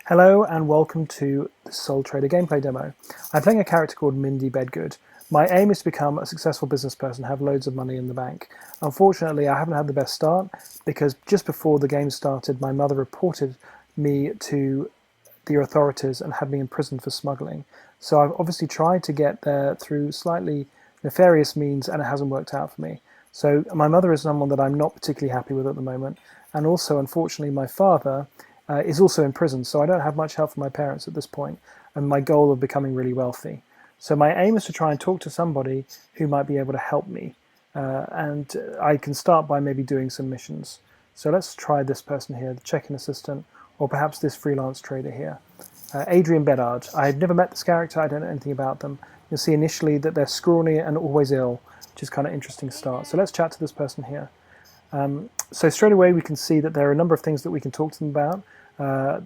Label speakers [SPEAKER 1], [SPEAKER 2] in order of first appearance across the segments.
[SPEAKER 1] Hello and welcome to the Soul Trader gameplay demo. I'm playing a character called Mindy Bedgood. My aim is to become a successful business person, have loads of money in the bank. Unfortunately, I haven't had the best start because just before the game started, my mother reported me to the authorities and had me imprisoned for smuggling. So I've obviously tried to get there through slightly nefarious means and it hasn't worked out for me. So my mother is someone that I'm not particularly happy with at the moment. And also, unfortunately, my father is also in prison, so I don't have much help from my parents at this point, and my goal of becoming really wealthy. So my aim is to try and talk to somebody who might be able to help me, and I can start by maybe doing some missions. So let's try this person here, the check-in assistant, or perhaps this freelance trader here. Adrian Bedard. I had never met this character, I don't know anything about them. You'll see initially that they're scrawny and always ill, which is kind of interesting start. So let's chat to this person here. So straight away we can see that there are a number of things that we can talk to them about.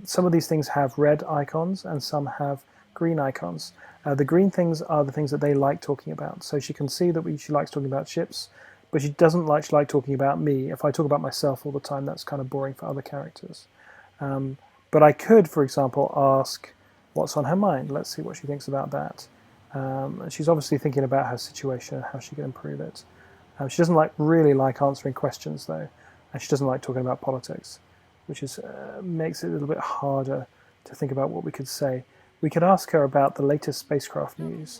[SPEAKER 1] Some of these things have red icons and some have green icons. The green things are the things that they like talking about. So she can see that she likes talking about ships, but she doesn't like talking about me. If I talk about myself all the time, that's kind of boring for other characters. But I could, for example, ask what's on her mind. Let's see what she thinks about that. She's obviously thinking about her situation and how she can improve it. She doesn't really like answering questions, though, and she doesn't like talking about politics, which makes it a little bit harder to think about what we could say. We could ask her about the latest spacecraft news.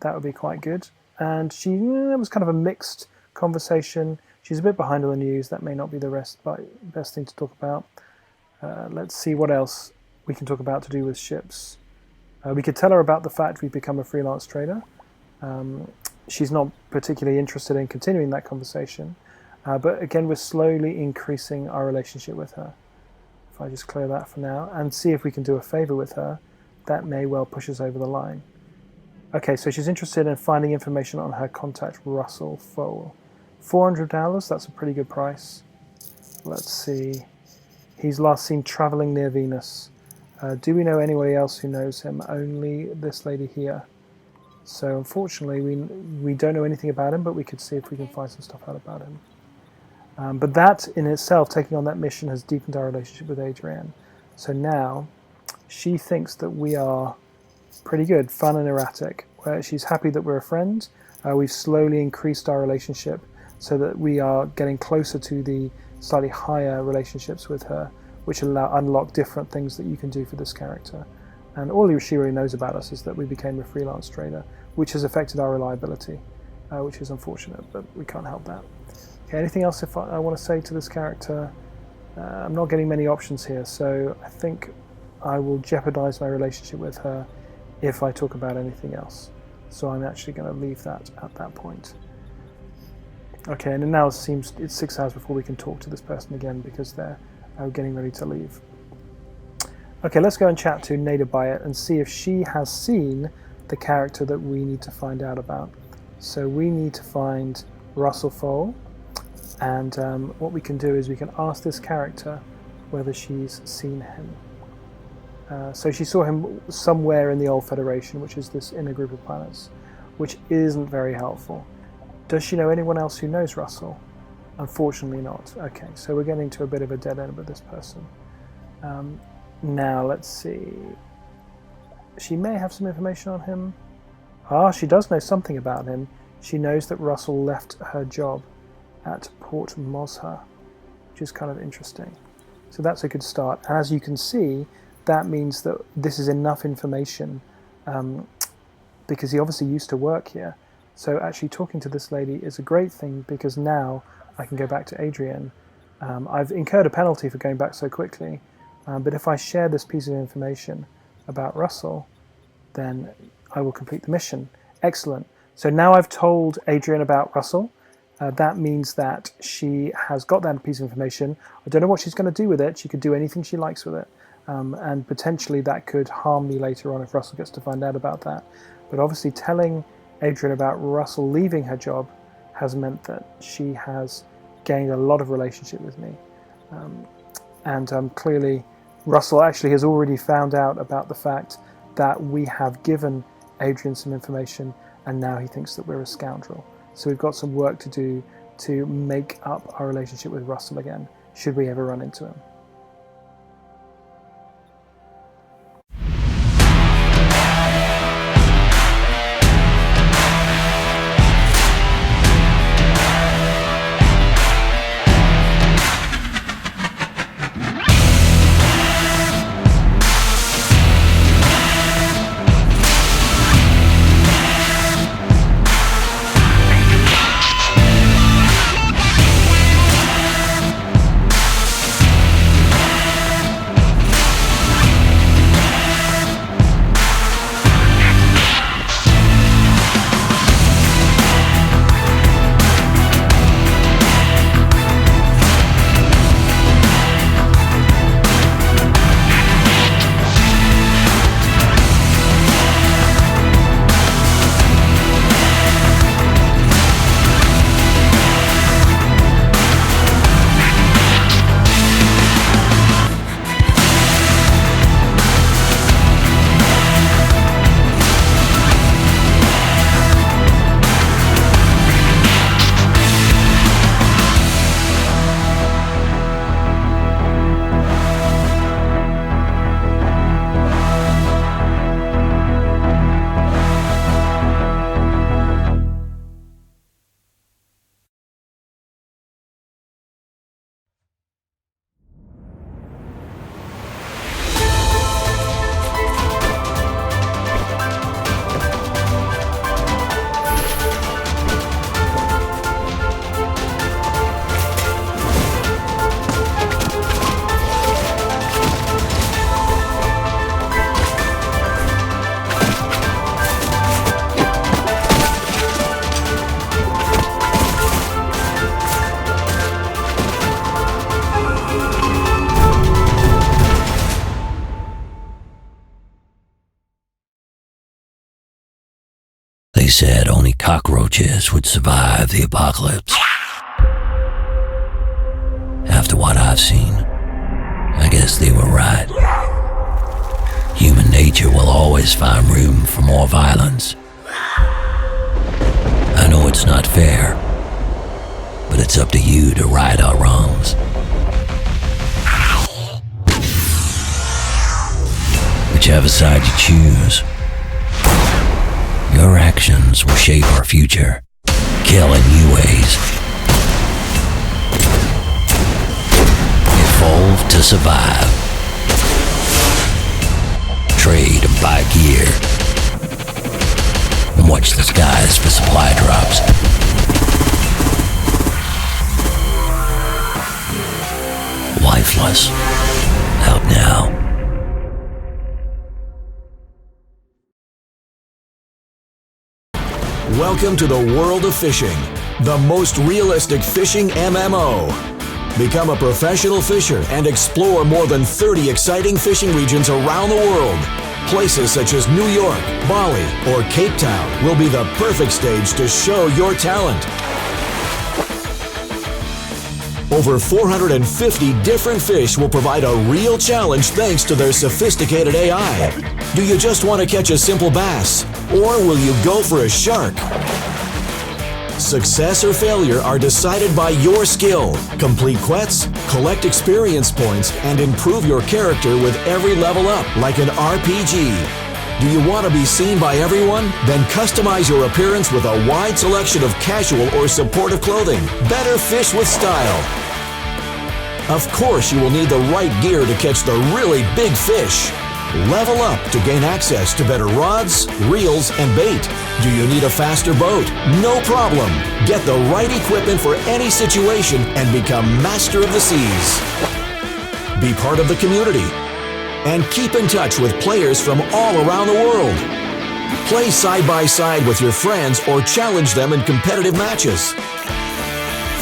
[SPEAKER 1] That would be quite good. And it was kind of a mixed conversation. She's a bit behind on the news. That may not be the best thing to talk about. Let's see what else we can talk about to do with ships. We could tell her about the fact we've become a freelance trader. She's not particularly interested in continuing that conversation. But again, we're slowly increasing our relationship with her. If I just clear that for now and see if we can do a favor with her, that may well push us over the line. Okay, so she's interested in finding information on her contact, Russell Fowle. $400, that's a pretty good price. Let's see. He's last seen traveling near Venus. Do we know anybody else who knows him? Only this lady here. So unfortunately, we don't know anything about him, but we could see if we can find some stuff out about him. But that in itself, taking on that mission, has deepened our relationship with Adrienne. So now she thinks that we are pretty good, fun and erratic. She's happy that we're a friend. We've slowly increased our relationship so that we are getting closer to the slightly higher relationships with her, which unlock different things that you can do for this character. And all she really knows about us is that we became a freelance trader, which has affected our reliability, which is unfortunate, but we can't help that. Okay, anything else I want to say to this character? I'm not getting many options here, so I think I will jeopardize my relationship with her if I talk about anything else. So I'm actually going to leave that at that point. Okay, and now it seems it's 6 hours before we can talk to this person again because they're getting ready to leave. Okay, let's go and chat to Nada Bayat and see if she has seen the character that we need to find out about. So we need to find Russell Fowle, and what we can do is we can ask this character whether she's seen him. So she saw him somewhere in the Old Federation, which is this inner group of planets, which isn't very helpful. Does she know anyone else who knows Russell? Unfortunately not. Okay, so we're getting to a bit of a dead end with this person. Now, let's see. She may have some information on him. She does know something about him. She knows that Russell left her job at Port Mosha, which is kind of interesting. So that's a good start. And as you can see, that means that this is enough information because he obviously used to work here. So actually talking to this lady is a great thing because now I can go back to Adrienne. I've incurred a penalty for going back so quickly. But if I share this piece of information about Russell, then I will complete the mission. Excellent. So now I've told Adrienne about Russell. That means that she has got that piece of information. I don't know what she's going to do with it. She could do anything she likes with it. And potentially that could harm me later on if Russell gets to find out about that. But obviously telling Adrienne about Russell leaving her job has meant that she has gained a lot of relationship with me. And clearly Russell actually has already found out about the fact that we have given Adrienne some information and now he thinks that we're a scoundrel. So we've got some work to do to make up our relationship with Russell again, should we ever run into him.
[SPEAKER 2] said only cockroaches would survive the apocalypse. After what I've seen, I guess they were right. Human nature will always find room for more violence. I know it's not fair, but it's up to you to right our wrongs. Whichever side you choose, your actions will shape our future, kill in new ways. Evolve to survive. Trade and buy gear. And watch the skies for supply drops. Lifeless. Out now.
[SPEAKER 3] Welcome to the world of fishing, the most realistic fishing MMO. Become a professional fisher and explore more than 30 exciting fishing regions around the world. Places such as New York, Bali, or Cape Town will be the perfect stage to show your talent. Over 450 different fish will provide a real challenge thanks to their sophisticated AI. Do you just want to catch a simple bass? Or will you go for a shark? Success or failure are decided by your skill. Complete quests, collect experience points, and improve your character with every level up, like an RPG. Do you want to be seen by everyone? Then customize your appearance with a wide selection of casual or supportive clothing. Better fish with style. Of course, you will need the right gear to catch the really big fish. Level up to gain access to better rods, reels, and bait. Do you need a faster boat? No problem. Get the right equipment for any situation and become master of the seas. Be part of the community and keep in touch with players from all around the world. Play side by side with your friends or challenge them in competitive matches.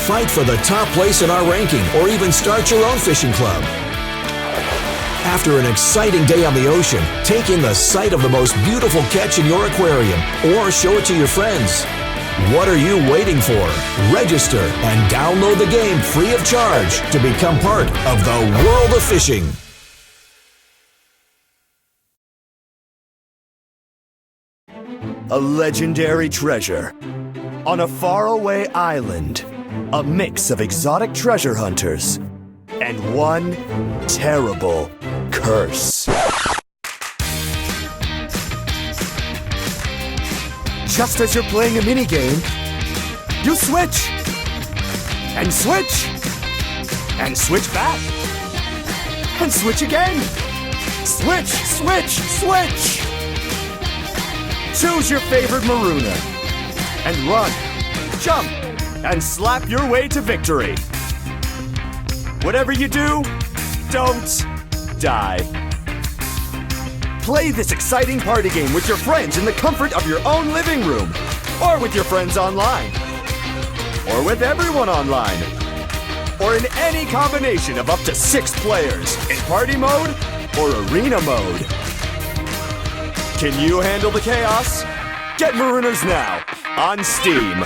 [SPEAKER 3] Fight for the top place in our ranking or even start your own fishing club. After an exciting day on the ocean, take in the sight of the most beautiful catch in your aquarium or show it to your friends. What are you waiting for? Register and download the game free of charge to become part of the world of fishing.
[SPEAKER 4] A legendary treasure. On a faraway island, a mix of exotic treasure hunters and one terrible curse. Just as you're playing a minigame, you switch! And switch! And switch back! And switch again! Switch, switch, switch! Choose your favorite Marooner and run, jump, and slap your way to victory. Whatever you do, don't die. Play this exciting party game with your friends in the comfort of your own living room, or with your friends online, or with everyone online, or in any combination of up to 6 players in party mode or arena mode. Can you handle the chaos? Get Marooners now on Steam.